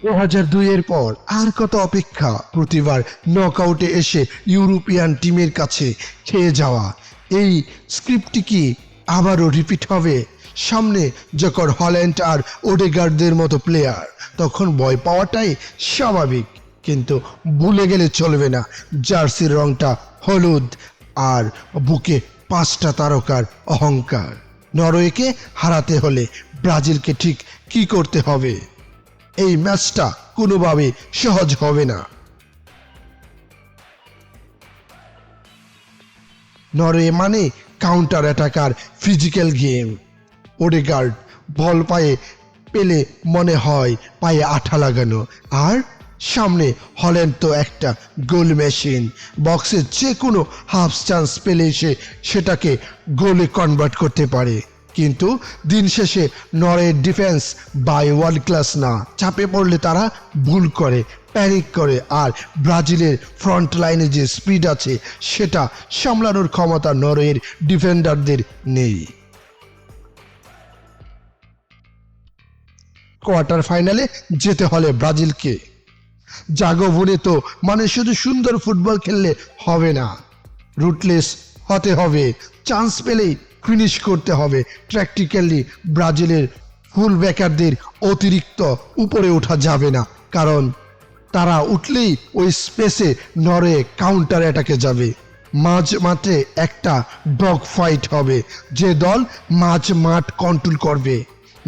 2002 এর পর আর কত অপেক্ষা, প্রতিবার নকআউটে এসে ইউরোপিয়ান টিমের কাছে খেয়ে যাওয়া। এই স্ক্রিপ্টটি কি আবারও রিপিট হবে? সামনে যখন হল্যান্ড আর ওডেগার্ডদের মতো প্লেয়ার, তখন ভয় পাওয়াটাই স্বাভাবিক, কিন্তু ভুলে গেলে চলবে না জার্সির রংটা হলুদ আর বুকে 5টা তারকার অহংকার। নরওয়েকে হারাতে হলে ব্রাজিলকে ঠিক কি করতে হবে? এই ম্যাচটা কোনোভাবে সহজ হবে না। নরওয়ে মানে counter attacker physical game. Odegaard ball পায়ে পেলে মনে হয় পায়ে আঠা লাগানো, আর সামনে হল্যান্ড তো একটা গোল মেশিন। বক্সে যে কোনো হাফ চান্স পেলে সেটাকে গোলে কনভার্ট করতে পারে। কিন্তু দিন শেষে নরওয়ের ডিফেন্স বাই ওয়ার্ল্ড ক্লাস না। চাপে পড়লে তারা ভুল করে, প্যানিক করে, আর ব্রাজিলের ফ্রন্ট লাইনে যে স্পিড আছে সেটা সামলানোর ক্ষমতা নরওয়ের ডিফেন্ডারদের নেই। কোয়ার্টার ফাইনালে যেতে হলে ব্রাজিলকে জাগোবনে তো মানে শুধু সুন্দর ফুটবল খেললে হবে না, রুটলেস হতে হবে। চান্স পেলেই ফিনিশ করতে হবে। প্র্যাকটিক্যালি ব্রাজিলের ফুল ব্যাকারদের অতিরিক্ত উপরে ওঠা যাবে না, কারণ তারা উঠলেই ওই স্পেসে নরওয়ে কাউন্টার অ্যাটাকে যাবে। মাঝ মাঠে একটা ডগ ফাইট হবে। যে দল মাঝ মাঠ কন্ট্রোল করবে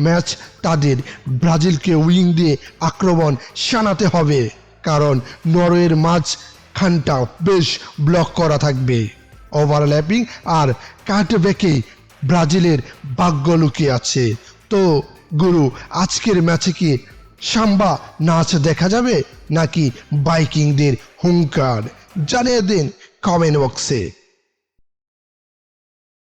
ম্যাচ তাদের। ব্রাজিলকে উইং দিয়ে আক্রমণ শানাতে হবে, কারণ নরওয়ের মাঝখানটা বেশ ব্লক করা থাকবে। ওভারল্যাপিং আর কাটব্যাকে ব্রাজিলের ভাগ্য লুকিয়ে আছে। তো গুরু, আজকের ম্যাচে কি সাম্বা নাচ দেখা যাবে নাকি ভাইকিংদের হুঙ্কার? জানিয়ে দিন কমেন্ট বক্সে।